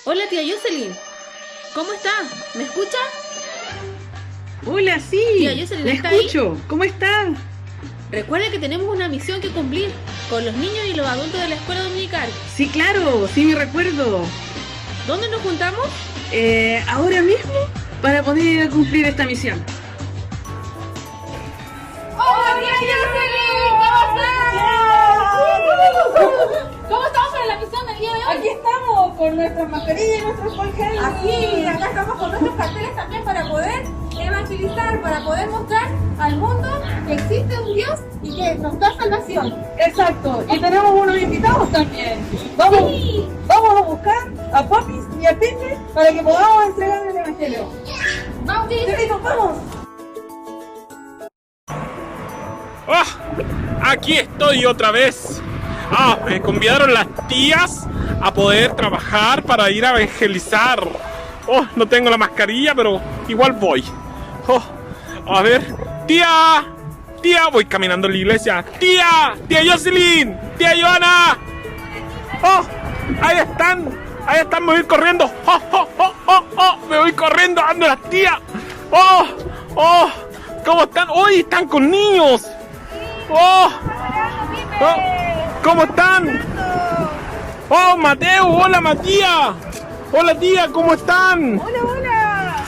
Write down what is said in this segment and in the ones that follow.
Hola tía Jocelyn, ¿cómo está? ¿Me escucha? Hola, sí, Tía Jocelyn, la ¿está ahí? escucho. ¿Cómo está? Recuerde que tenemos una misión que cumplir con los niños y los adultos de la escuela dominical. Sí, claro, sí me recuerdo. ¿Dónde nos juntamos? Ahora mismo para poder cumplir esta misión. ¡Hola tía Jocelyn! ¿Cómo estás? ¿Cómo estamos para la misión del día de hoy? Aquí estamos con nuestras mascarillas y nuestros gel. Aquí, acá estamos con nuestros carteles también para poder evangelizar, para poder mostrar al mundo que existe un Dios y que nos da salvación. Exacto, y tenemos unos invitados también. Vamos a buscar a Popis y a Pepe para que podamos entregar el evangelio. Vamos, tía Jocelyn. ¡Nos vamos! ¡Ah! Aquí estoy otra vez. Me convidaron las tías a poder trabajar para ir a evangelizar. No tengo la mascarilla, pero igual voy. A ver, tía, voy caminando en la iglesia. Tía Jocelyn, tía Joana. Ahí están, me voy corriendo. Me voy corriendo, ando las tías. ¿Cómo están? Hoy están con niños. ¿Cómo están? Mateo, hola Matías. Hola tía, ¿cómo están? ¡Hola!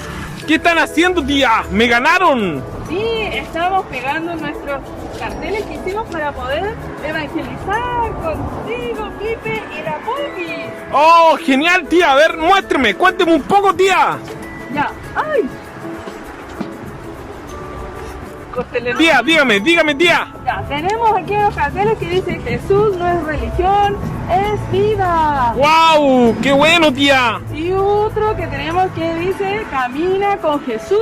¿Qué están haciendo, tía? ¡Me ganaron! Sí, estamos pegando nuestros carteles que hicimos para poder evangelizar contigo, Pipe y la Popis. Genial, tía. A ver, muéstrame, cuénteme un poco, tía. Ya, ¡ay! Tía, dígame, tía. Ya, tenemos aquí unos carteles que dice Jesús no es religión, es vida. ¡Wow! ¡Qué bueno, tía! Y otro que tenemos que dice camina con Jesús.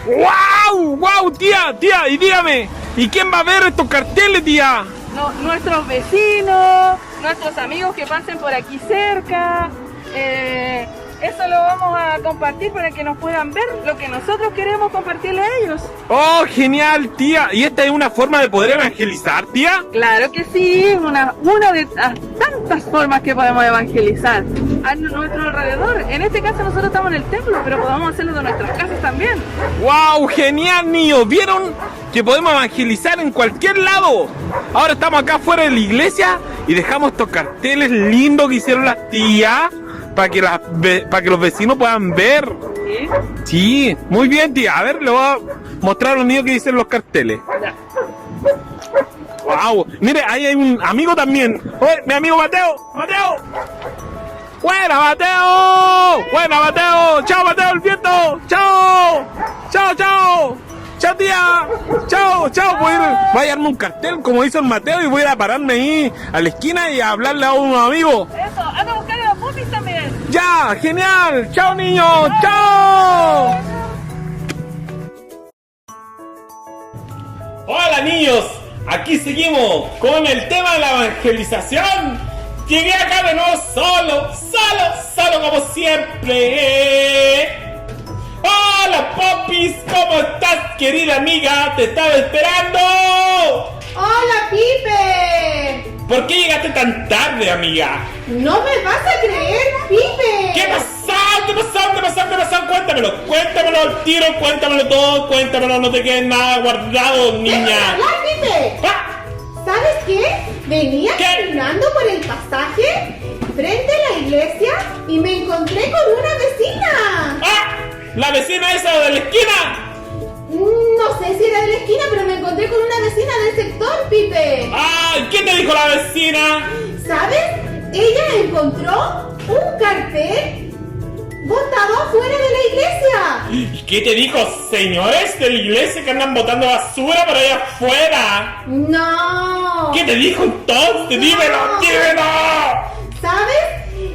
¡Wow, tía! Y dígame, ¿y quién va a ver estos carteles, tía? No, nuestros vecinos, nuestros amigos que pasen por aquí cerca. Eso lo vamos a compartir para que nos puedan ver lo que nosotros queremos compartirle a ellos. Genial, tía. ¿Y esta es una forma de poder evangelizar, tía? Claro que sí, una de las tantas formas que podemos evangelizar a nuestro alrededor. En este caso nosotros estamos en el templo, pero podemos hacerlo de nuestras casas también. ¡Wow! ¡Genial, niños! ¿Vieron que podemos evangelizar en cualquier lado? Ahora estamos acá fuera de la iglesia y dejamos estos carteles lindos que hicieron las tías para que los vecinos puedan ver. ¿Sí? Sí, muy bien, tía. A ver, le voy a mostrar a los niños que dicen los carteles. ¡Wow! Mire, ahí hay un amigo también. ¡Oye, mi amigo Mateo! ¡Buena, Mateo! ¡Chao, Mateo, el viento! ¡Chao, tía! ¡Chao! Voy a llevarme un cartel, como hizo el Mateo, y voy a ir a pararme ahí a la esquina y a hablarle a unos amigos. Eso, anda a buscar a los Popis también. ¡Ya! ¡Genial! ¡Chao, niños! ¡Chao! Hola, niños. Aquí seguimos con el tema de la evangelización. Llegué acá de nuevo solo como siempre. Hola, Popis, ¿cómo estás, querida amiga? Te estaba esperando. ¡Hola, Pipe! ¿Por qué llegaste tan tarde, amiga? No me vas a creer, Pipe. ¿Qué pasó? Cuéntamelo al tiro, cuéntamelo todo, no te quedes nada guardado, niña. ¡Hablar, Pipe! ¿Sabes qué? Venía caminando por el pasaje frente a la iglesia y me encontré con una vecina. ¡La vecina esa de la esquina! No sé si era de la esquina, pero me encontré con una vecina del sector, Pipe. ¿Qué te dijo la vecina? ¿Sabes? Ella encontró un cartel botado afuera de la iglesia. ¿Y qué te dijo, señores de la iglesia que andan botando basura por allá afuera? No. ¿Qué te dijo entonces? ¡Dímelo! ¿Sabes?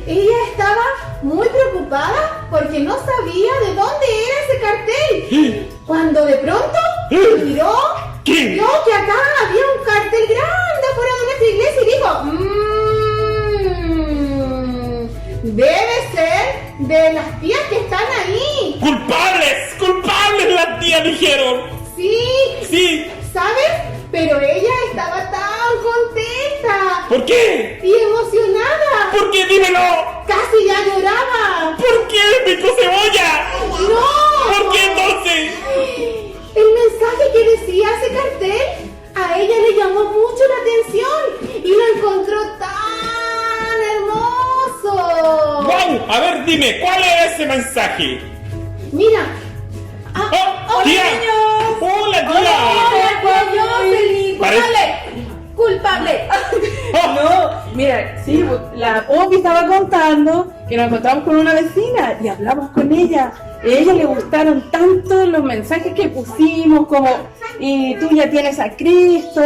Ella estaba muy preocupada porque no sabía de dónde era ese cartel. Cuando de pronto miró, vio que acá había un cartel grande afuera de nuestra iglesia y dijo, debe ser de las tías que están ahí. ¡Culpables las tías dijeron! Sí. ¿Sabes? Pero ella estaba tan contenta. ¿Por qué? Y emocionada. ¿Por qué? Dímelo. Casi tía lloraba. ¿Por qué picó cebolla? ¡No! ¿Por qué entonces? El mensaje que decía ese cartel a ella le llamó mucho la atención y lo encontró tan hermoso. ¡Wow! A ver, dime, ¿cuál es ese mensaje? Mira. ¡Oh, tía! ¡Hola, tía! Hola, Jocelyn. Parece- Culpable. ¡Oh! No, mira, sí, la Poppy estaba contando que nos encontramos con una vecina y hablamos con ella. A ella le gustaron tanto los mensajes que pusimos, como y tú ya tienes a Cristo,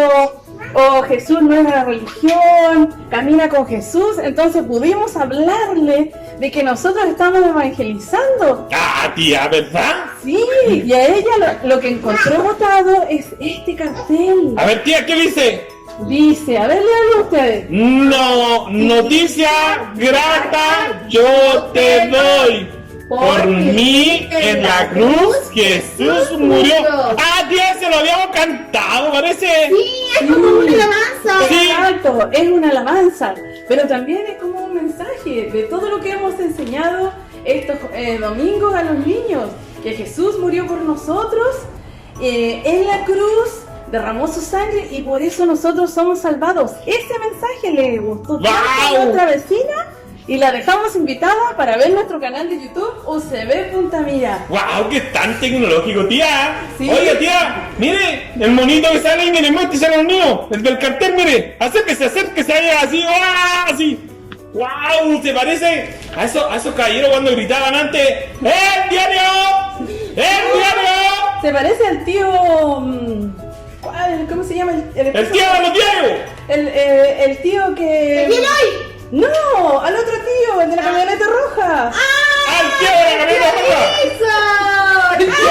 o Jesús no es una religión, camina con Jesús. Entonces pudimos hablarle de que nosotros estamos evangelizando. ¡Ah, tía! ¿Verdad? Sí, y a ella lo que encontró botado es este cartel. A ver, tía, ¿qué dice? Dice, a ver, léanlo ustedes. No, noticia grata yo te doy. Por mí en la cruz Jesús murió. Ah, tía, se lo habíamos cantado, parece. Sí, es como una alabanza. Sí. Exacto, es una alabanza, pero también es como un mensaje de todo lo que hemos enseñado estos domingos a los niños, que Jesús murió por nosotros en la cruz, derramó su sangre y por eso nosotros somos salvados. Ese mensaje le gustó tanto a ¡Wow! nuestra vecina y la dejamos invitada para ver nuestro canal de YouTube UCB Punta Mira. ¡Wow! ¡Qué tan tecnológico, tía! Sí. Oiga, tía, mire, el monito que sale ahí, mire, muéstrese al mío, el del cartel, mire, acérquese, ahí, así, ¡ah! Así. ¡Wow! Se parece a esos caballeros cuando gritaban antes, ¡el diario! ¡El diario! Se parece al tío... ¿cuál? ¿Cómo se llama? ¡El tío de los diarios! El tío que... ¿Quién hoy? No, al otro tío, el de la camioneta roja. ¡Al tío de la camioneta roja! ¡Eso!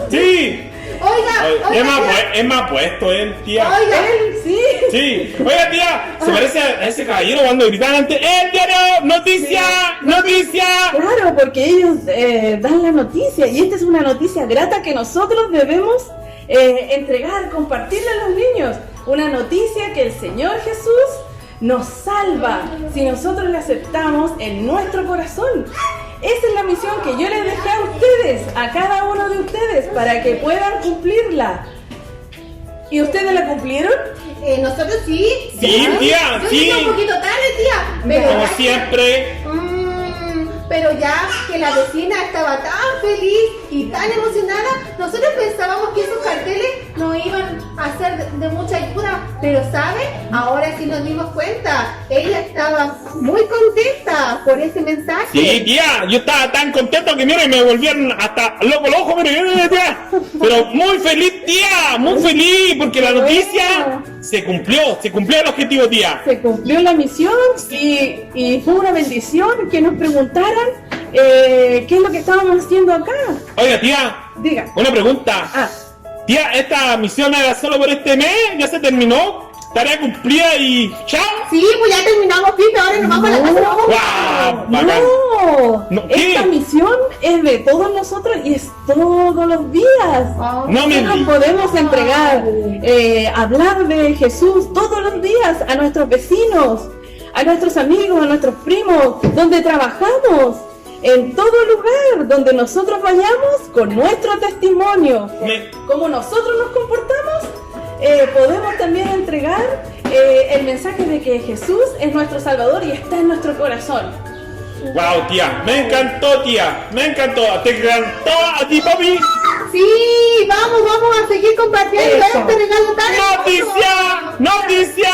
¡Sí! Oiga, Es más puesto él, tía. oiga. Él, sí. Sí. Oiga, tía, se parece a ese caballero cuando gritaban antes, ¡el diario! ¡Noticia! ¡Noticia! Claro, porque ellos dan la noticia y esta es una noticia grata que nosotros debemos entregar, compartirle a los niños. Una noticia que el Señor Jesús nos salva si nosotros le aceptamos en nuestro corazón. Esa es la misión que yo les dejé a ustedes, a cada uno de ustedes, para que puedan cumplirla. ¿Y ustedes la cumplieron? Nosotros sí. Sí, tía, Yo sí. llegué un poquito tarde, tía. Pero Como ya siempre. pero ya que la vecina estaba tan feliz y tan emocionada, nosotros pensábamos que esos carteles no iban a ser de mucha ayuda. Pero, ¿sabe? Ahora sí nos dimos cuenta. Ella estaba muy contenta por ese mensaje. Sí, tía, yo estaba tan contento que mire, me volvieron hasta loco el ojo, mire, tía. Pero muy feliz, tía, muy feliz, porque la noticia se cumplió el objetivo, tía. Se cumplió la misión y fue una bendición que nos preguntaran qué es lo que estábamos haciendo acá. Oiga, tía, Diga. una pregunta. Ah, Tía, ¿esta misión era solo por este mes? ¿Ya se terminó? ¿Tarea cumplida y chao? Sí, pues ya terminamos, Pipe. Ahora nos vamos a la casa. Vamos. ¡Guau! Bacán. no, ¿Qué? esta misión es de todos nosotros y es todos los días. No me Nosotros digas. podemos entregar, hablar de Jesús todos los días a nuestros vecinos, a nuestros amigos, a nuestros primos, donde trabajamos, en todo lugar donde nosotros vayamos con nuestro testimonio, como nosotros nos comportamos, podemos también entregar el mensaje de que Jesús es nuestro Salvador y está en nuestro corazón. ¡Wow, tía! Me encantó, tía. Me encantó. ¿Te encantó a ti, papi? Sí, vamos a seguir compartiendo Eso. este regalo tan hermoso. ¡Noticia!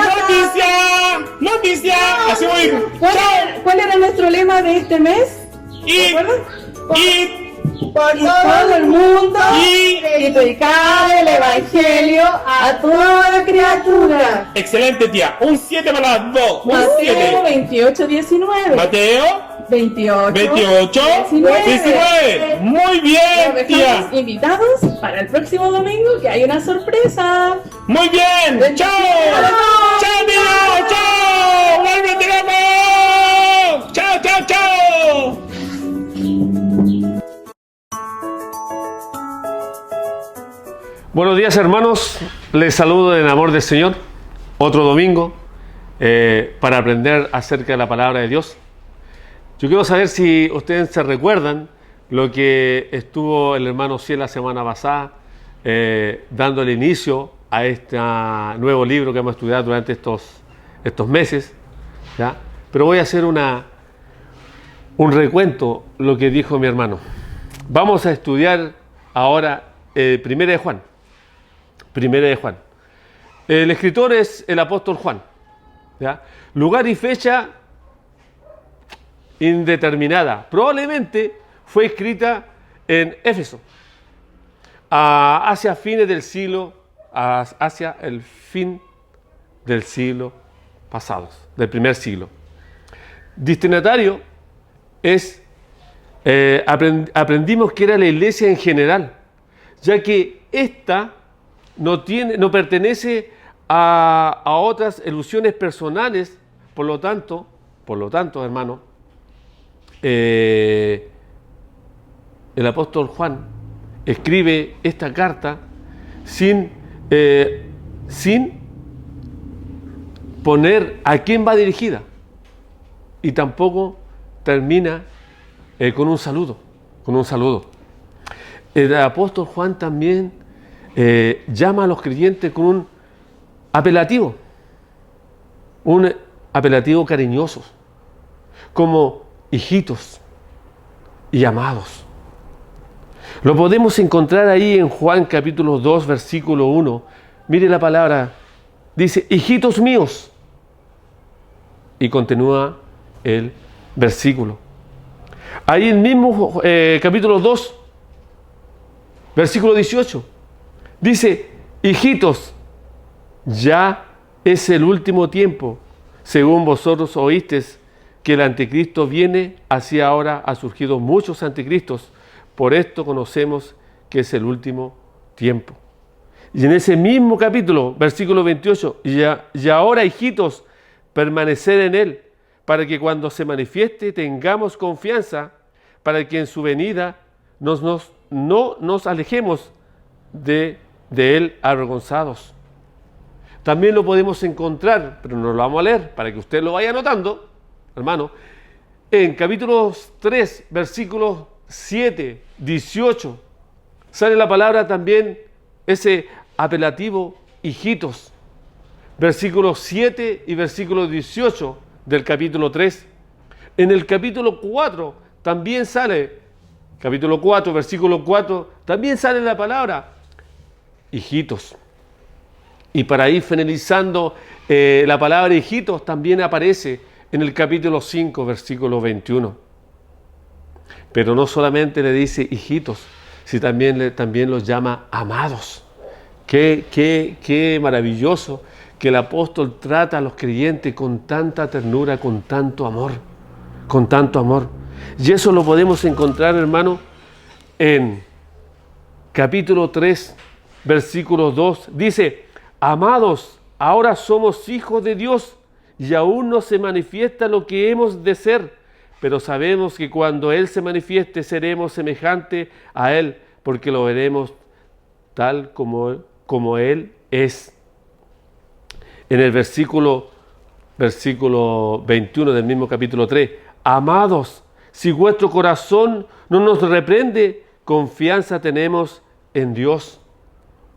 ¡Noticia! ¡Noticia! Así voy. ¡Chao! ¿Cuál era nuestro lema de este mes? Y ¿Recuerdas? Por Y todo el mundo Y- predicar el Evangelio a toda criatura. excelente, tía. Un 7 para las 2. Un Mateo 7. 28:19. Mateo 28. 19. Muy Los bien, tía. dejamos invitados para el próximo domingo que hay una sorpresa. Muy bien. ¡Chao! ¡Chao, tía! ¡Chao! ¡Vuélvete, loco! ¡Chao, chao, chao! Buenos días, hermanos, les saludo en amor del Señor, otro domingo, para aprender acerca de la palabra de Dios. Yo quiero saber si ustedes se recuerdan lo que estuvo el hermano Ciel la semana pasada, dándole inicio a este nuevo libro que hemos estudiado durante estos meses, ¿ya? Pero voy a hacer un recuento lo que dijo mi hermano. Vamos a estudiar ahora Primera de Juan. Primera de Juan. El escritor es el apóstol Juan, ¿ya? Lugar y fecha indeterminada. Probablemente fue escrita en Éfeso, hacia fines del siglo, hacia el fin del siglo pasado, del primer siglo. Destinatario es, aprendimos que era la iglesia en general, ya que esta no pertenece a otras ilusiones personales, por lo tanto, hermano, el apóstol Juan escribe esta carta sin poner a quién va dirigida, y tampoco termina con un saludo. El apóstol Juan también llama a los creyentes con un apelativo cariñoso, como hijitos y amados. Lo podemos encontrar ahí en Juan capítulo 2, versículo 1. Mire la palabra, dice, hijitos míos. Y continúa el versículo. Ahí el mismo capítulo 2, versículo 18. Dice, hijitos, ya es el último tiempo. Según vosotros oísteis que el anticristo viene, así ahora ha surgido muchos anticristos. Por esto conocemos que es el último tiempo. Y en ese mismo capítulo, versículo 28, y ahora, hijitos, permaneced en él, para que cuando se manifieste tengamos confianza, para que en su venida no nos alejemos de él avergonzados. También lo podemos encontrar, pero no lo vamos a leer, para que usted lo vaya anotando, hermano, en capítulo 3, versículos 7, 18, sale la palabra también, ese apelativo, hijitos. Versículos 7 y versículo 18 del capítulo 3. En el capítulo 4 también sale, capítulo 4, versículo 4, también sale la palabra, hijitos. Y para ir finalizando, la palabra hijitos también aparece en el capítulo 5, versículo 21. Pero no solamente le dice hijitos, sino también los llama amados. Qué maravilloso que el apóstol trata a los creyentes con tanta ternura, con tanto amor. Y eso lo podemos encontrar, hermano, en capítulo 3, versículo 2. Dice, amados, ahora somos hijos de Dios y aún no se manifiesta lo que hemos de ser. Pero sabemos que cuando Él se manifieste seremos semejantes a Él, porque lo veremos tal como Él es. En el versículo 21 del mismo capítulo 3, amados, si vuestro corazón no nos reprende, confianza tenemos en Dios.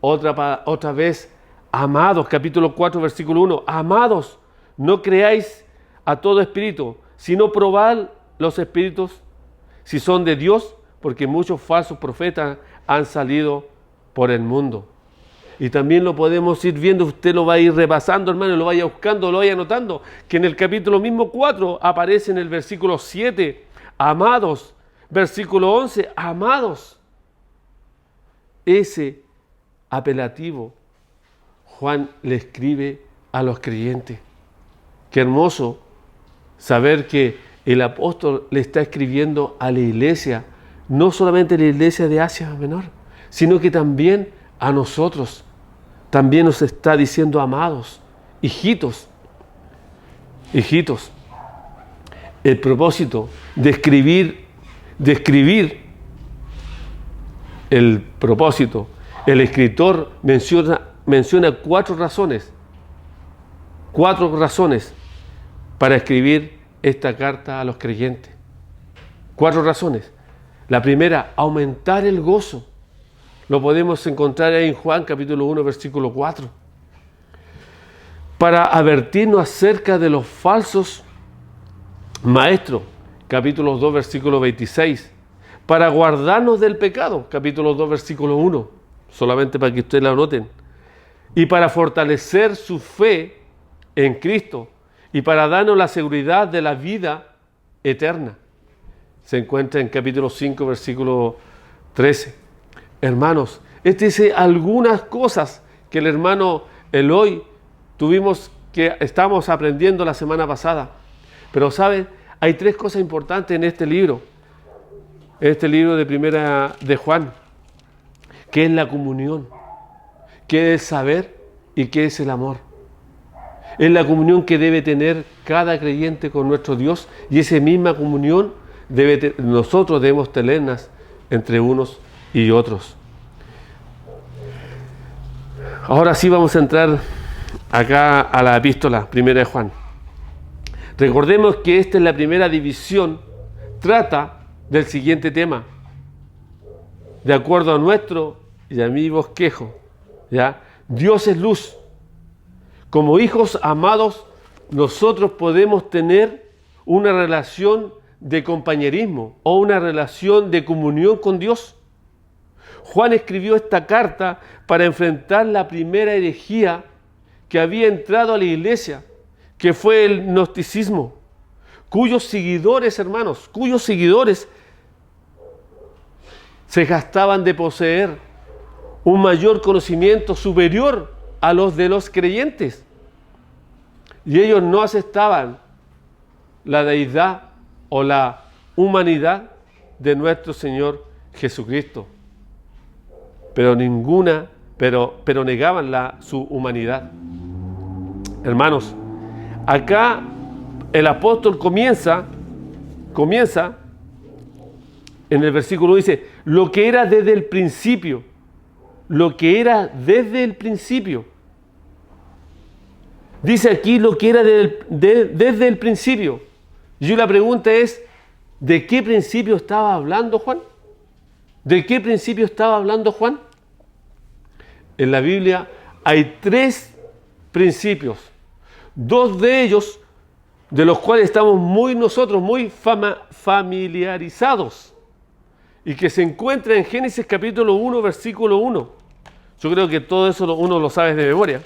Otra vez, amados, capítulo 4, versículo 1, amados, no creáis a todo espíritu, sino probad los espíritus si son de Dios, porque muchos falsos profetas han salido por el mundo. Y también lo podemos ir viendo, usted lo va a ir repasando, hermano, lo vaya buscando, lo vaya anotando, que en el capítulo mismo 4 aparece en el versículo 7, amados, versículo 11, amados. Ese apelativo Juan le escribe a los creyentes. Qué hermoso saber que el apóstol le está escribiendo a la iglesia, no solamente a la iglesia de Asia Menor, sino que también a nosotros. También nos está diciendo amados, hijitos. El propósito de escribir el propósito, el escritor menciona 4 razones 4 razones para escribir esta carta a los creyentes. 4 razones. La primera, aumentar el gozo. Lo podemos encontrar ahí en Juan capítulo 1, versículo 4. Para advertirnos acerca de los falsos maestros, capítulo 2, versículo 26. Para guardarnos del pecado, capítulo 2, versículo 1. Solamente para que ustedes lo anoten. Y para fortalecer su fe en Cristo y para darnos la seguridad de la vida eterna. Se encuentra en capítulo 5, versículo 13. Hermanos, dice algunas cosas que el hermano Eloy estamos aprendiendo la semana pasada. Pero ¿saben? Hay 3 cosas importantes en este libro de primera de Juan, que es la comunión, que es saber y que es el amor. Es la comunión que debe tener cada creyente con nuestro Dios, y esa misma comunión nosotros debemos tenerlas entre unos y otros. Ahora sí vamos a entrar acá a la epístola primera de Juan. Recordemos que esta es la primera división, trata del siguiente tema, de acuerdo a nuestro y a mi bosquejo, ¿ya? Dios es luz. Como hijos amados, nosotros podemos tener una relación de compañerismo o una relación de comunión con Dios. Juan escribió esta carta para enfrentar la primera herejía que había entrado a la iglesia, que fue el gnosticismo, cuyos seguidores, hermanos, se gastaban de poseer un mayor conocimiento superior a los de los creyentes. Y ellos no aceptaban la deidad o la humanidad de nuestro Señor Jesucristo. Pero negaban su humanidad. Hermanos, acá el apóstol comienza en el versículo 1, dice, lo que era desde el principio. Dice aquí lo que era desde el principio. Y la pregunta es, ¿de qué principio estaba hablando Juan? ¿De qué principio estaba hablando Juan? En la Biblia hay 3 principios. 2 de ellos, de los cuales estamos nosotros muy familiarizados, y que se encuentra en Génesis capítulo 1, versículo 1. Yo creo que todo eso uno lo sabe de memoria.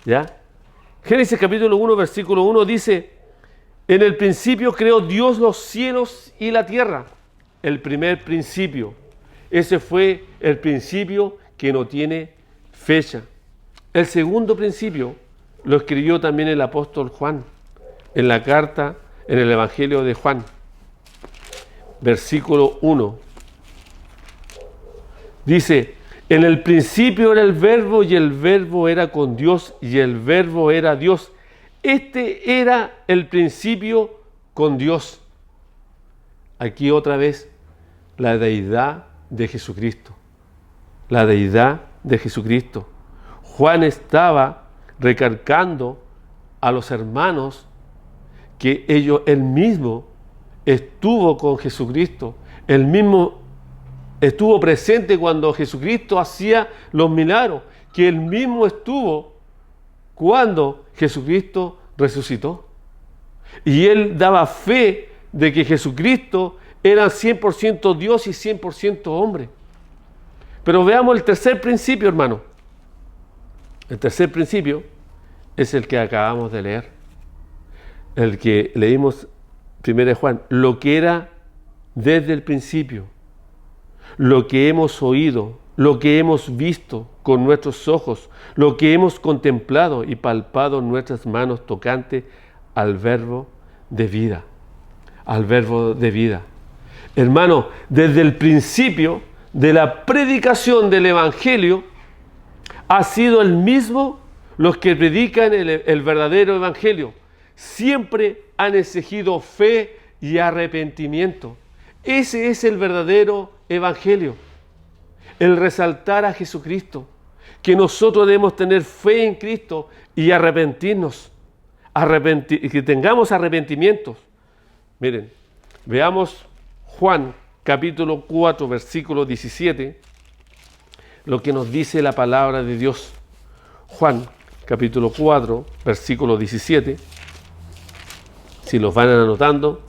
¿Ya? Génesis capítulo 1, versículo 1 dice, en el principio creó Dios los cielos y la tierra. El primer principio. Ese fue el principio que no tiene fecha. El segundo principio lo escribió también el apóstol Juan en la carta, en el Evangelio de Juan. Versículo 1. Dice, en el principio era el verbo y el verbo era con Dios y el verbo era Dios. Este era el principio con Dios. Aquí otra vez la deidad de Jesucristo. La deidad de Jesucristo. Juan estaba recalcando a los hermanos que él mismo estuvo con Jesucristo. Él mismo estuvo presente cuando Jesucristo hacía los milagros, que él mismo estuvo cuando Jesucristo resucitó. Y él daba fe de que Jesucristo era 100% Dios y 100% hombre. Pero veamos el tercer principio, hermano. El tercer principio es el que acabamos de leer. El que leímos 1 Juan. Lo que era desde el principio. Lo que hemos oído, lo que hemos visto con nuestros ojos, lo que hemos contemplado y palpado en nuestras manos tocante al verbo de vida. Al verbo de vida. Hermano, desde el principio de la predicación del Evangelio, ha sido el mismo los que predican el verdadero Evangelio. Siempre han exigido fe y arrepentimiento. Ese es el verdadero Evangelio. El resaltar a Jesucristo. que nosotros debemos tener fe en Cristo y arrepentirnos, que tengamos arrepentimientos. Miren, veamos Juan capítulo 4, versículo 17, lo que nos dice la palabra de Dios. Juan capítulo 4, versículo 17, si los van anotando,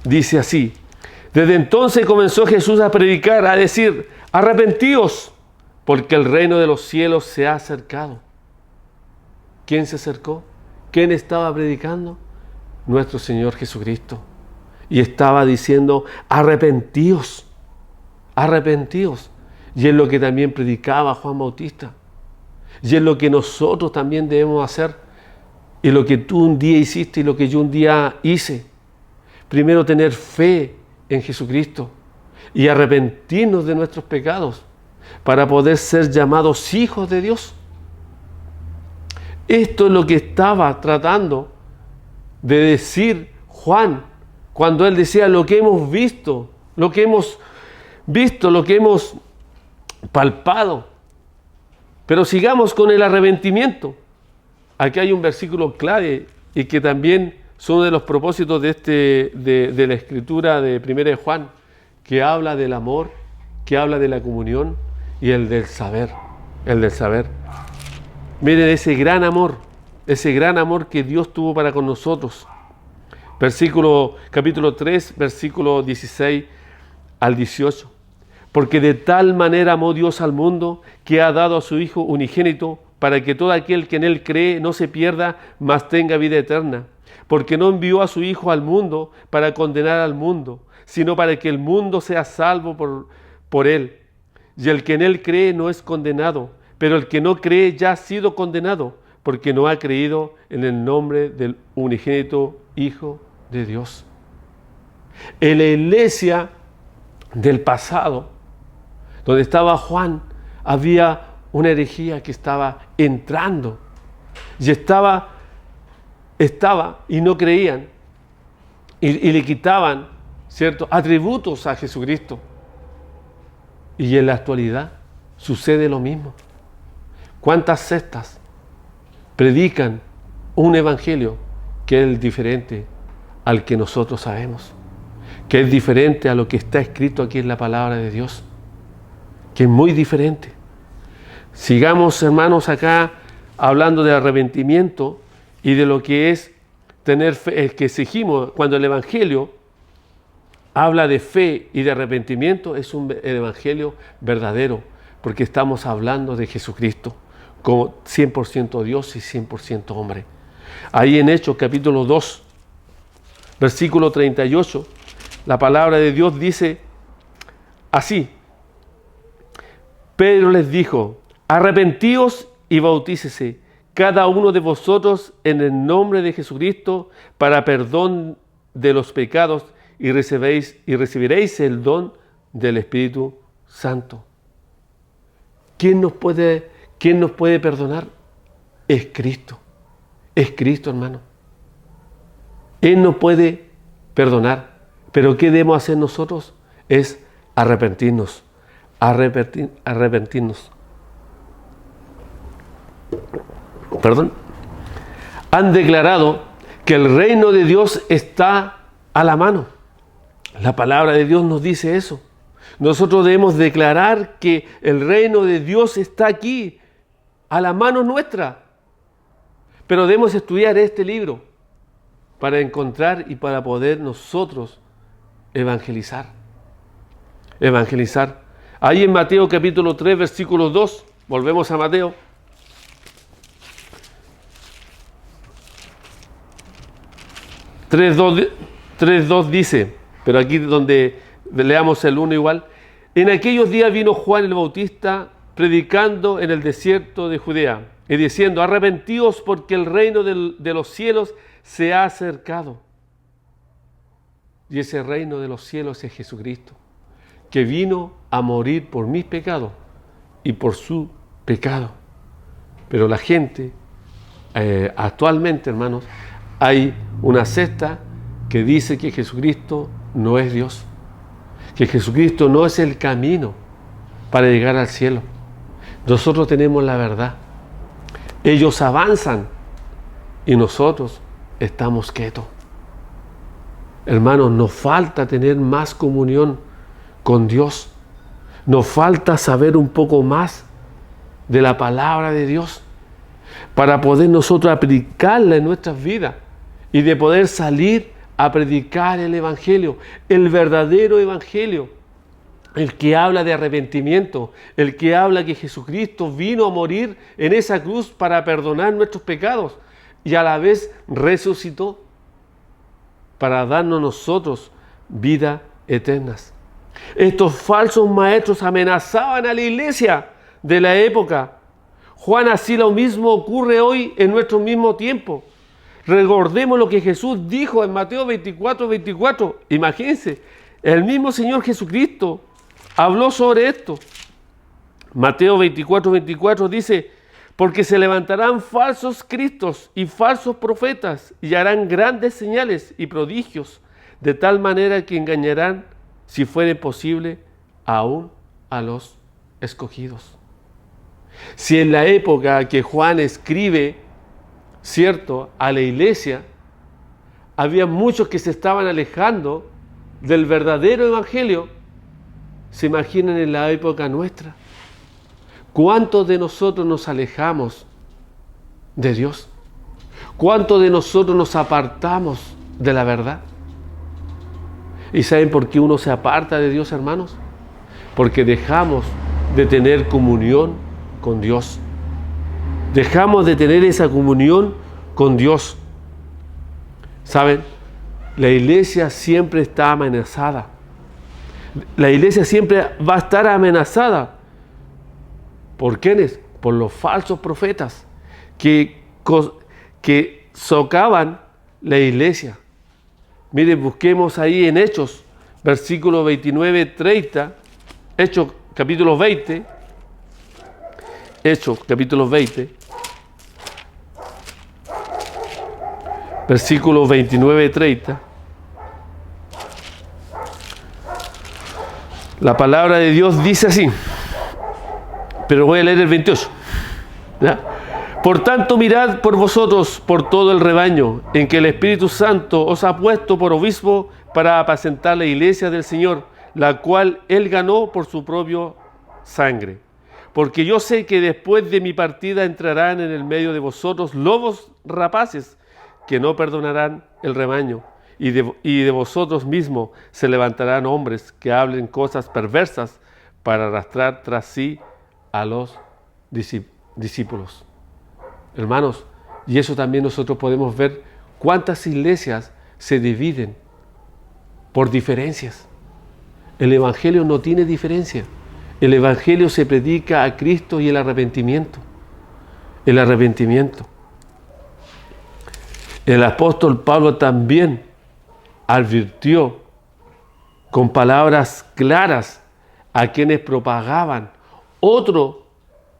dice así: desde entonces comenzó Jesús a predicar, a decir: arrepentíos, porque el reino de los cielos se ha acercado. ¿Quién se acercó? ¿Quién estaba predicando? Nuestro Señor Jesucristo. Y estaba diciendo: arrepentíos, arrepentíos. Y es lo que también predicaba Juan Bautista. Y es lo que nosotros también debemos hacer. Y lo que tú un día hiciste y lo que yo un día hice. Primero tener fe en Jesucristo y arrepentirnos de nuestros pecados para poder ser llamados hijos de Dios. Esto es lo que estaba tratando de decir Juan cuando él decía: lo que hemos visto, lo que hemos palpado. Pero sigamos con el arrepentimiento. Aquí hay un versículo clave y que también son uno de los propósitos de la escritura de 1 de Juan, que habla del amor, que habla de la comunión y el del saber. Miren ese gran amor que Dios tuvo para con nosotros. Capítulo 3, versículo 16 al 18. Porque de tal manera amó Dios al mundo, que ha dado a su Hijo unigénito, para que todo aquel que en Él cree no se pierda, mas tenga vida eterna. Porque no envió a su Hijo al mundo para condenar al mundo, sino para que el mundo sea salvo por Él. Y el que en Él cree no es condenado, pero el que no cree ya ha sido condenado, porque no ha creído en el nombre del unigénito Hijo de Dios. En la iglesia del pasado, donde estaba Juan, había una herejía que estaba entrando y estaba y no creían y le quitaban ciertos atributos a Jesucristo. Y en la actualidad sucede lo mismo. ¿Cuántas sectas predican un evangelio que es diferente al que nosotros sabemos? Que es diferente a lo que está escrito aquí en la palabra de Dios, que es muy diferente. Sigamos, hermanos, acá hablando de arrepentimiento y de lo que es tener fe, que exigimos cuando el evangelio habla de fe y de arrepentimiento. Es el evangelio verdadero, porque estamos hablando de Jesucristo como 100% Dios y 100% hombre. Ahí en Hechos capítulo 2, versículo 38, la palabra de Dios dice así: Pedro les dijo: arrepentíos y bautícese cada uno de vosotros en el nombre de Jesucristo para perdón de los pecados y recibiréis el don del Espíritu Santo. ¿Quién nos puede perdonar? Es Cristo. Es Cristo, hermano. Él nos puede perdonar. Pero ¿qué debemos hacer nosotros? Es arrepentirnos. Arrepentirnos. Perdón. Han declarado que el reino de Dios está a la mano. La palabra de Dios nos dice eso. Nosotros debemos declarar que el reino de Dios está aquí, a la mano nuestra. Pero debemos estudiar este libro para encontrar y para poder nosotros evangelizar. Evangelizar. Ahí en Mateo capítulo 3, versículo 2, volvemos a Mateo. 3.2 dice, pero aquí donde leamos el 1 igual: en aquellos días vino Juan el Bautista predicando en el desierto de Judea y diciendo: arrepentíos porque el reino de los cielos se ha acercado. Y ese reino de los cielos es Jesucristo, que vino a morir por mis pecados y por su pecado. Pero la gente, actualmente, hermanos, hay una secta que dice que Jesucristo no es Dios, que Jesucristo no es el camino, para llegar al cielo. Nosotros tenemos la verdad. Ellos avanzan y nosotros estamos quietos. Hermanos, nos falta tener más comunión con Dios. Nos falta saber un poco más de la palabra de Dios para poder nosotros aplicarla en nuestras vidas y de poder salir a predicar el Evangelio, el verdadero Evangelio, el que habla de arrepentimiento, el que habla que Jesucristo vino a morir en esa cruz para perdonar nuestros pecados y a la vez resucitó para darnos nosotros vida eterna. Estos falsos maestros amenazaban a la iglesia de la época. Juan, así lo mismo ocurre hoy en nuestro mismo tiempo. Recordemos lo que Jesús dijo en Mateo 24:24. Imagínense, el mismo Señor Jesucristo habló sobre esto. Mateo 24:24 dice: porque se levantarán falsos cristos y falsos profetas y harán grandes señales y prodigios, de tal manera que engañarán, si fuere posible, aún a los escogidos. Si en la época que Juan escribe, cierto, a la iglesia, había muchos que se estaban alejando del verdadero evangelio, ¿se imaginan en la época nuestra? ¿Cuántos de nosotros nos alejamos de Dios? ¿Cuántos de nosotros nos apartamos de la verdad? ¿Y saben por qué uno se aparta de Dios, hermanos? Porque dejamos de tener comunión con Dios. Dejamos de tener esa comunión con Dios. ¿Saben? La iglesia siempre está amenazada. La iglesia siempre va a estar amenazada. ¿Por quiénes? Por los falsos profetas que socavan la iglesia. Miren, busquemos ahí en Hechos, versículo 29-30, Hechos capítulo 20, Hechos capítulo 20, versículo 29-30. La palabra de Dios dice así, pero voy a leer el 28. ¿Ya? Por tanto, mirad por vosotros, por todo el rebaño, en que el Espíritu Santo os ha puesto por obispo para apacentar la iglesia del Señor, la cual Él ganó por su propia sangre. Porque yo sé que después de mi partida entrarán en el medio de vosotros lobos rapaces, que no perdonarán el rebaño, y de vosotros mismos se levantarán hombres que hablen cosas perversas para arrastrar tras sí a los discípulos. Hermanos, y eso también nosotros podemos ver cuántas iglesias se dividen por diferencias. El Evangelio no tiene diferencia. El Evangelio se predica a Cristo y el arrepentimiento. El arrepentimiento. El apóstol Pablo también advirtió con palabras claras a quienes propagaban otro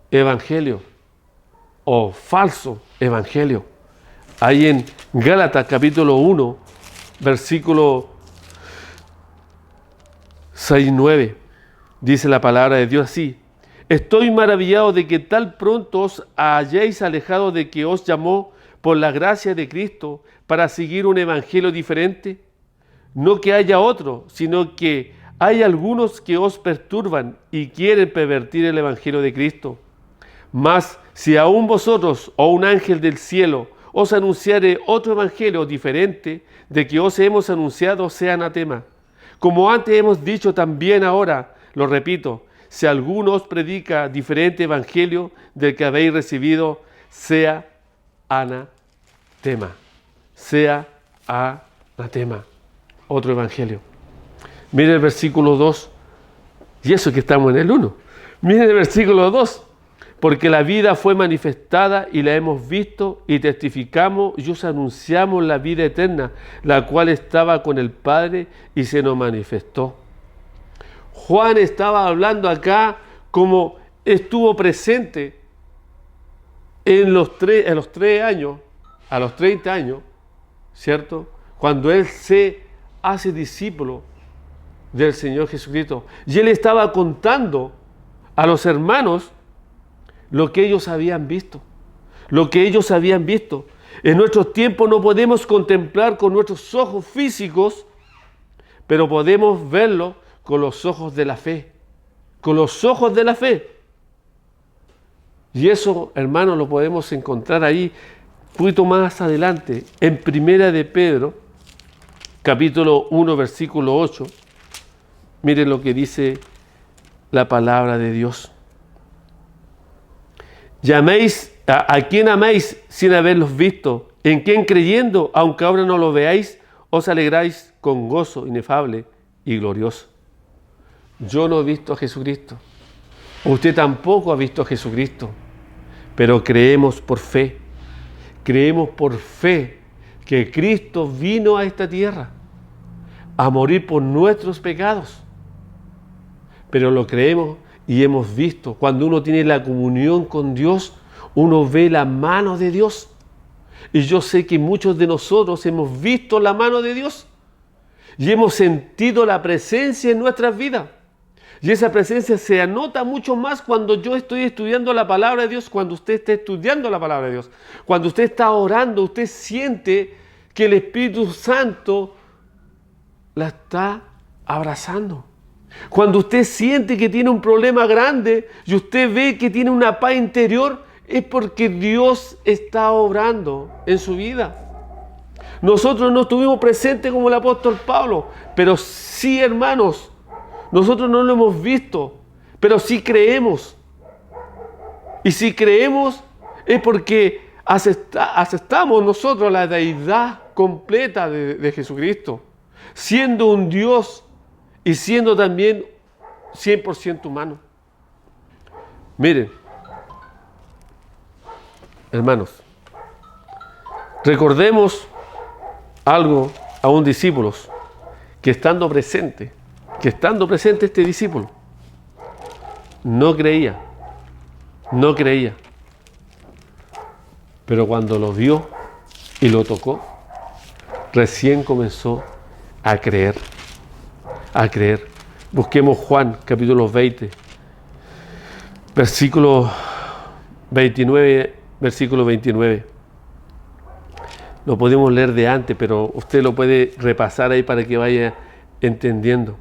evangelio o falso evangelio. Ahí en Gálatas capítulo 1, versículo 6-9, dice la palabra de Dios así: estoy maravillado de que tal pronto os hayáis alejado de que os llamó por la gracia de Cristo para seguir un evangelio diferente. No que haya otro, sino que hay algunos que os perturban y quieren pervertir el evangelio de Cristo. Mas si aún vosotros o un ángel del cielo os anunciare otro evangelio diferente de que os hemos anunciado, sea anatema. Como antes hemos dicho, también ahora lo repito: si alguno os predica diferente evangelio del que habéis recibido, sea anatema. Sea anatema. Otro evangelio. Miren el versículo 2. Y eso que estamos en el 1. Miren el versículo 2. Porque la vida fue manifestada y la hemos visto y testificamos y os anunciamos la vida eterna, la cual estaba con el Padre y se nos manifestó. Juan estaba hablando acá como estuvo presente a los 3 años, a los 30 años, ¿cierto? Cuando él se hace discípulo del Señor Jesucristo. Y él estaba contando a los hermanos lo que ellos habían visto. Lo que ellos habían visto. En nuestros tiempos no podemos contemplar con nuestros ojos físicos, pero podemos verlo con los ojos de la fe. Con los ojos de la fe. Y eso, hermanos, lo podemos encontrar ahí un poquito más adelante, en Primera de Pedro, capítulo 1, versículo 8. Miren lo que dice la palabra de Dios. Llaméis a quien améis sin haberlos visto, en quien creyendo, aunque ahora no lo veáis, os alegráis con gozo inefable y glorioso. Yo no he visto a Jesucristo. Usted tampoco ha visto a Jesucristo. Pero creemos por fe. Creemos por fe que Cristo vino a esta tierra a morir por nuestros pecados. Pero lo creemos y hemos visto. Cuando uno tiene la comunión con Dios, uno ve la mano de Dios. Y yo sé que muchos de nosotros hemos visto la mano de Dios. Y hemos sentido la presencia en nuestras vidas. Y esa presencia se anota mucho más cuando yo estoy estudiando la palabra de Dios, cuando usted está estudiando la palabra de Dios. Cuando usted está orando, usted siente que el Espíritu Santo la está abrazando. Cuando usted siente que tiene un problema grande y usted ve que tiene una paz interior, es porque Dios está obrando en su vida. Nosotros no estuvimos presentes como el apóstol Pablo, pero sí, hermanos, nosotros no lo hemos visto, pero sí creemos. Y si creemos es porque aceptamos nosotros la deidad completa de Jesucristo, siendo un Dios y siendo también 100% humano. Miren, hermanos, recordemos algo a un discípulo que estando presente este discípulo, no creía, pero cuando lo vio y lo tocó, recién comenzó a creer. Busquemos Juan, capítulo 20, versículo 29. Lo podemos leer de antes, pero usted lo puede repasar ahí para que vaya entendiendo.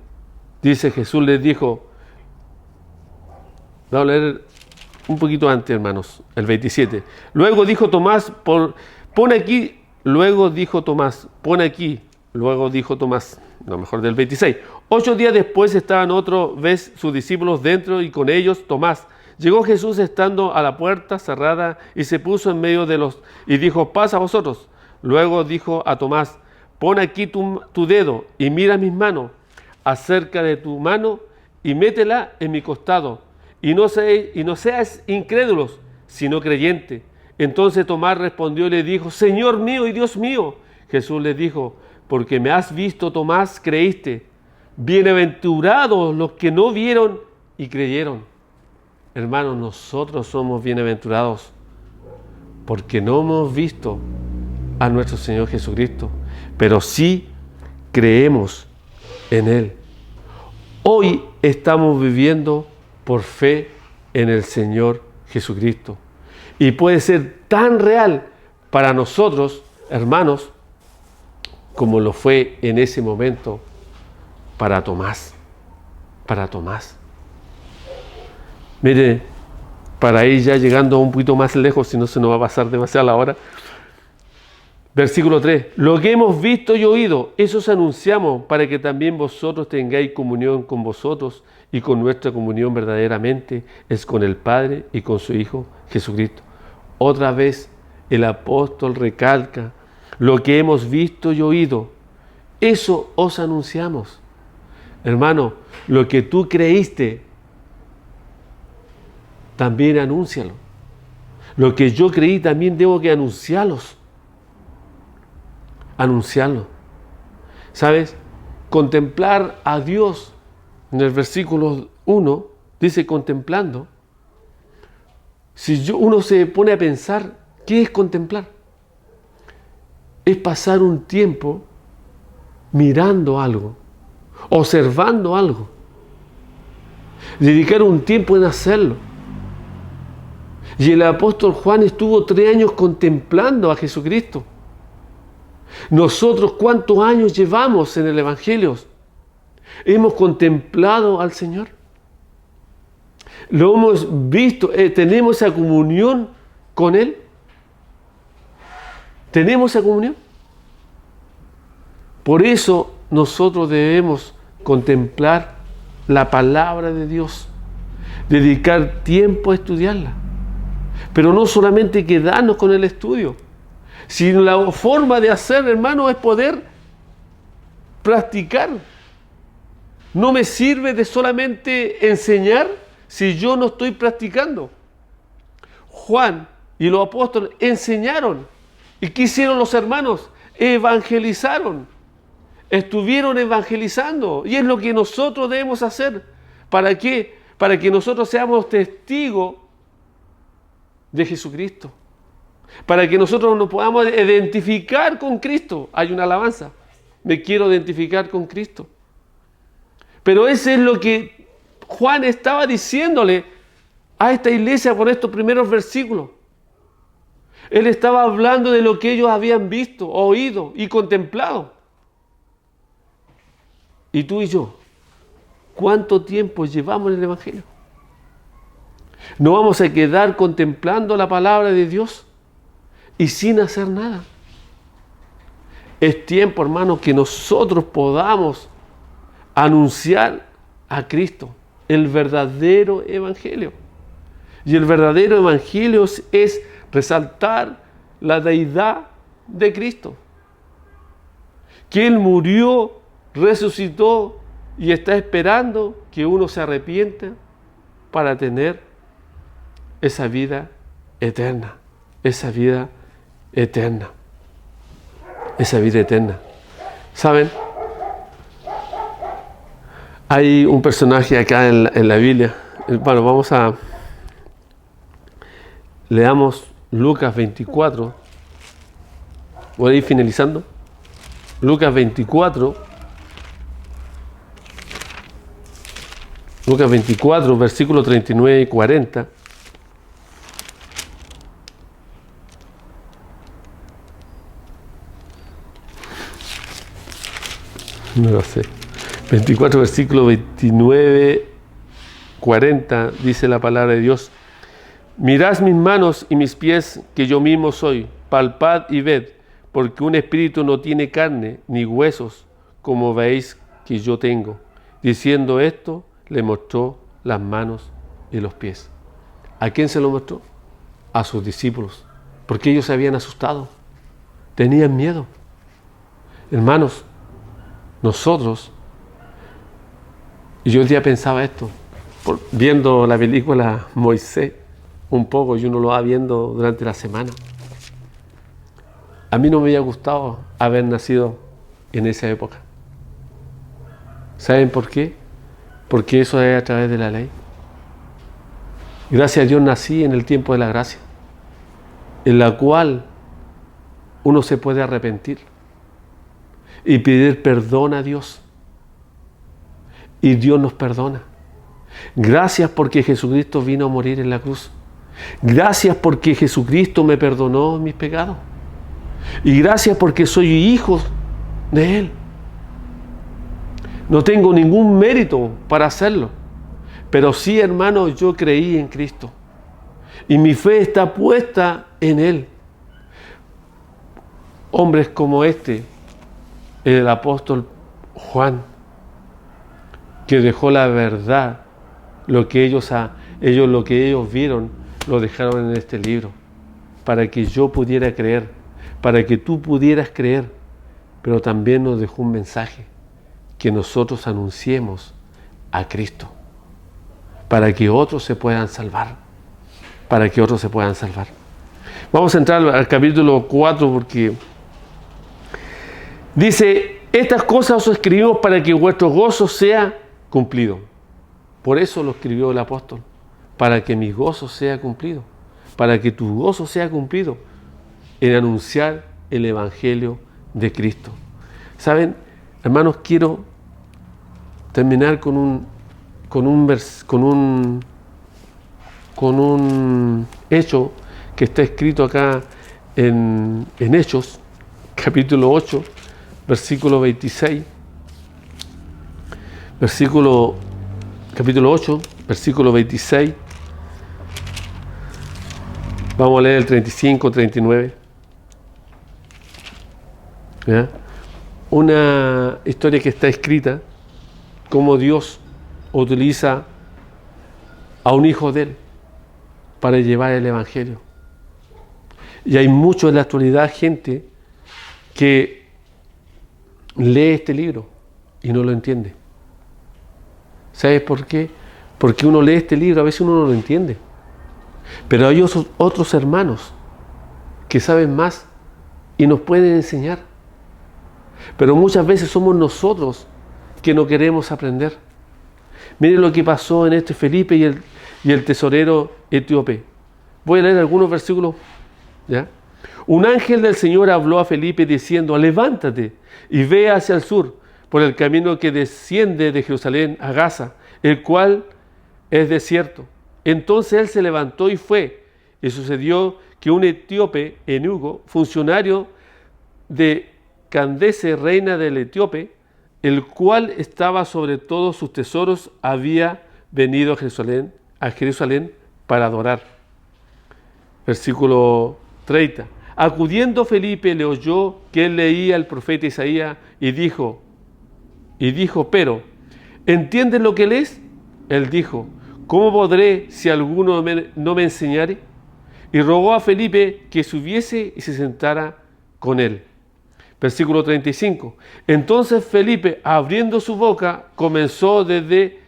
Dice, Jesús les dijo, vamos a leer un poquito antes, hermanos, el 27. Luego dijo Tomás, pon aquí, luego dijo Tomás, no, mejor del 26. 8 días después estaban otra vez sus discípulos dentro y con ellos Tomás. Llegó Jesús estando a la puerta cerrada y se puso en medio de los y dijo, pasa a vosotros. Luego dijo a Tomás, pon aquí tu dedo y mira mis manos. Acerca de tu mano y métela en mi costado. Y no seas incrédulos, sino creyente. Entonces Tomás respondió y le dijo, Señor mío y Dios mío. Jesús le dijo, porque me has visto, Tomás, creíste. Bienaventurados los que no vieron y creyeron. Hermanos, nosotros somos bienaventurados porque no hemos visto a nuestro Señor Jesucristo, pero sí creemos en Él. Hoy estamos viviendo por fe en el Señor Jesucristo. Y puede ser tan real para nosotros, hermanos, como lo fue en ese momento para Tomás. Mire, para ir ya llegando un poquito más lejos, si no se nos va a pasar demasiado la hora. Versículo 3. Lo que hemos visto y oído, eso os anunciamos para que también vosotros tengáis comunión con vosotros, y con nuestra comunión verdaderamente es con el Padre y con su Hijo Jesucristo. Otra vez el apóstol recalca, lo que hemos visto y oído, eso os anunciamos. Hermano, lo que tú creíste, también anúncialo. Lo que yo creí también debo que anunciarlo. ¿Sabes? Contemplar a Dios, en el versículo 1, dice contemplando. Si uno se pone a pensar, ¿qué es contemplar? Es pasar un tiempo mirando algo, observando algo. dedicar un tiempo en hacerlo. Y el apóstol Juan estuvo 3 años contemplando a Jesucristo. Nosotros, ¿cuántos años llevamos en el Evangelio? ¿Hemos contemplado al Señor? ¿Lo hemos visto? ¿Tenemos esa comunión con Él? ¿Tenemos esa comunión? Por eso nosotros debemos contemplar la palabra de Dios, dedicar tiempo a estudiarla. Pero no solamente quedarnos con el estudio, sino la forma de hacer, hermano, es poder practicar. No me sirve de solamente enseñar si yo no estoy practicando. Juan y los apóstoles enseñaron. ¿Y qué hicieron los hermanos? Evangelizaron. Estuvieron evangelizando. Y es lo que nosotros debemos hacer. ¿Para qué? Para que nosotros seamos testigos de Jesucristo. Para que nosotros nos podamos identificar con Cristo. Hay una alabanza. Me quiero identificar con Cristo. Pero eso es lo que Juan estaba diciéndole a esta iglesia por estos primeros versículos. Él estaba hablando de lo que ellos habían visto, oído y contemplado. Y tú y yo, ¿cuánto tiempo llevamos en el Evangelio? ¿No vamos a quedar contemplando la palabra de Dios y sin hacer nada? Es tiempo, hermanos, que nosotros podamos anunciar a Cristo, el verdadero Evangelio. Y el verdadero Evangelio es resaltar la deidad de Cristo. Que Él murió, resucitó y está esperando que uno se arrepienta para tener esa vida eterna. Esa vida eterna. Esa vida eterna. ¿Saben? Hay un personaje acá en la Biblia. Bueno, vamos a... Leamos Lucas 24. Voy a ir finalizando. Lucas 24. Lucas 24, versículos 39 y 40. No lo sé. 24, versículo 29, 40, dice la palabra de Dios. Mirad mis manos y mis pies, que yo mismo soy. Palpad y ved, porque un espíritu no tiene carne ni huesos, como veis que yo tengo. Diciendo esto, le mostró las manos y los pies. ¿A quién se lo mostró? A sus discípulos, porque ellos se habían asustado, tenían miedo. Hermanos, nosotros, y yo el día pensaba esto, viendo la película Moisés, un poco, y uno lo va viendo durante la semana. A mí no me había gustado haber nacido en esa época. ¿Saben por qué? Porque eso es a través de la ley. Gracias a Dios nací en el tiempo de la gracia, en la cual uno se puede arrepentir y pedir perdón a Dios. Y Dios nos perdona. Gracias porque Jesucristo vino a morir en la cruz. Gracias porque Jesucristo me perdonó mis pecados. Y gracias porque soy hijo de Él. No tengo ningún mérito para hacerlo. Pero sí, hermano, yo creí en Cristo. Y mi fe está puesta en Él. Hombres como el apóstol Juan, que dejó la verdad, lo que ellos vieron, lo dejaron en este libro, para que yo pudiera creer, para que tú pudieras creer, pero también nos dejó un mensaje, que nosotros anunciemos a Cristo, para que otros se puedan salvar, Vamos a entrar al capítulo 4 porque dice, estas cosas os escribimos para que vuestro gozo sea cumplido. Por eso lo escribió el apóstol, para que mi gozo sea cumplido, para que tu gozo sea cumplido en anunciar el Evangelio de Cristo. ¿Saben, hermanos? Quiero terminar con con un hecho que está escrito acá en Hechos, capítulo 8, versículo 26. Capítulo 8, versículo 26. Vamos a leer el 35, 39. ¿Ya? Una historia que está escrita, cómo Dios utiliza a un hijo de Él para llevar el Evangelio. Y hay mucho en la actualidad gente que lee este libro y no lo entiende. ¿Sabes por qué? Porque uno lee este libro, a veces uno no lo entiende. Pero hay otros hermanos que saben más y nos pueden enseñar. Pero muchas veces somos nosotros que no queremos aprender. Miren lo que pasó en este Felipe y el tesorero etíope. Voy a leer algunos versículos. ¿Ya? Un ángel del Señor habló a Felipe diciendo: levántate y ve hacia el sur, por el camino que desciende de Jerusalén a Gaza, el cual es desierto. Entonces él se levantó y fue. Y sucedió que un etíope, eunuco, funcionario de Candace, reina del Etíope, el cual estaba sobre todos sus tesoros, había venido a Jerusalén para adorar. Versículo 30. Acudiendo Felipe le oyó que él leía el profeta Isaías y dijo, pero, ¿entiendes lo que lees? Él dijo, ¿cómo podré si alguno no me enseñare? Y rogó a Felipe que subiese y se sentara con él. Versículo 35. Entonces Felipe, abriendo su boca, comenzó desde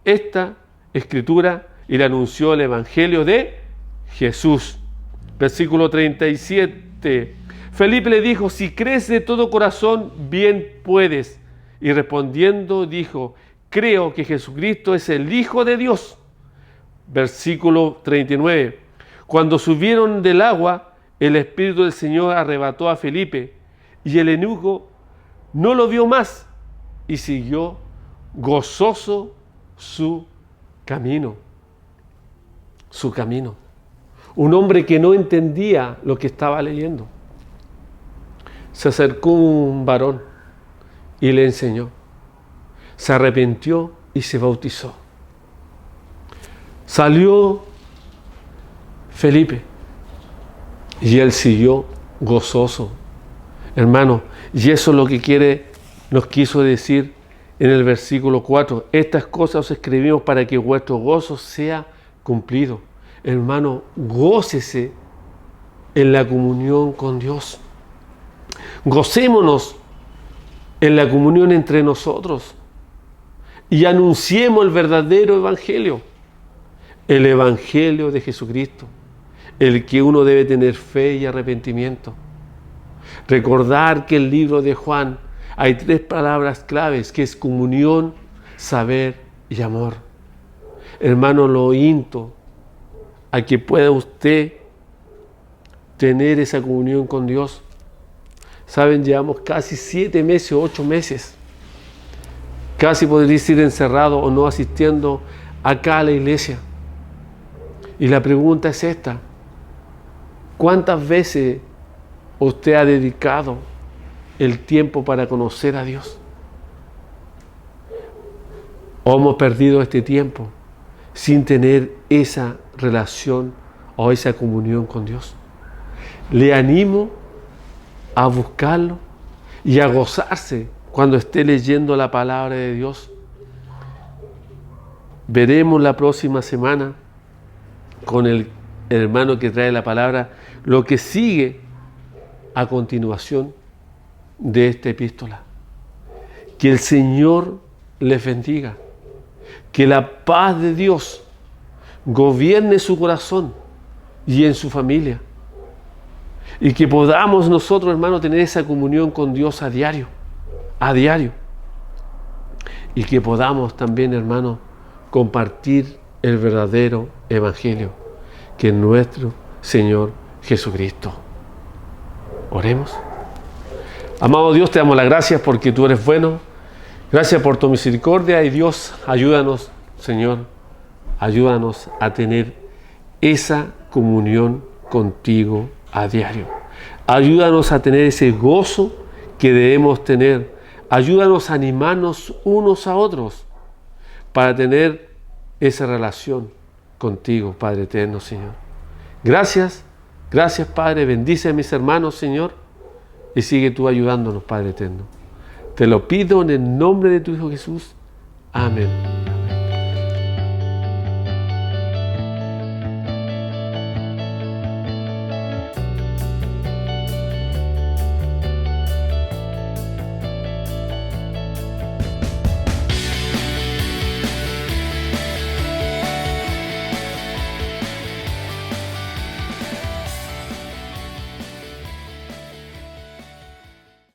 esta escritura y le anunció el evangelio de Jesús. Versículo 37. Felipe le dijo, si crees de todo corazón, bien puedes. Y respondiendo dijo, creo que Jesucristo es el Hijo de Dios. Versículo 39. Cuando subieron del agua, el Espíritu del Señor arrebató a Felipe, y el eunuco no lo vio más, y siguió gozoso su camino. Su camino. Un hombre que no entendía lo que estaba leyendo. Se acercó un varón y le enseñó. Se arrepintió y se bautizó. Salió Felipe y él siguió gozoso. Hermano, y eso es lo que nos quiso decir en el versículo 4. Estas cosas os escribimos para que vuestro gozo sea cumplido. Hermano, gócese en la comunión con Dios. Gocémonos en la comunión entre nosotros y anunciemos el verdadero evangelio, el evangelio de Jesucristo, el que uno debe tener fe y arrepentimiento. Recordar que el libro de Juan hay 3 palabras claves, que es comunión, saber y amor. Hermano, lo insto a que pueda usted tener esa comunión con Dios. Saben, llevamos casi 7 meses, 8 meses. Casi podría ir encerrado o no asistiendo acá a la iglesia. Y la pregunta es esta: ¿cuántas veces usted ha dedicado el tiempo para conocer a Dios? ¿O hemos perdido este tiempo sin tener esa relación o esa comunión con Dios? Le animo a buscarlo y a gozarse cuando esté leyendo la palabra de Dios. Veremos la próxima semana con el hermano que trae la palabra lo que sigue a continuación de esta epístola. Que el Señor les bendiga, que la paz de Dios gobierne su corazón y en su familia, y que podamos nosotros, hermanos, tener esa comunión con Dios a diario, y que podamos también, hermanos, compartir el verdadero evangelio, que es nuestro Señor Jesucristo. Oremos. Amado Dios, te damos las gracias porque tú eres bueno, Gracias por tu misericordia y Dios, ayúdanos, Señor, ayúdanos a tener esa comunión contigo a diario. Ayúdanos a tener ese gozo que debemos tener. Ayúdanos a animarnos unos a otros para tener esa relación contigo, Padre eterno, Señor. Gracias, gracias, Padre. Bendice a mis hermanos, Señor, y sigue tú ayudándonos, Padre eterno. Te lo pido en el nombre de tu Hijo Jesús. Amén.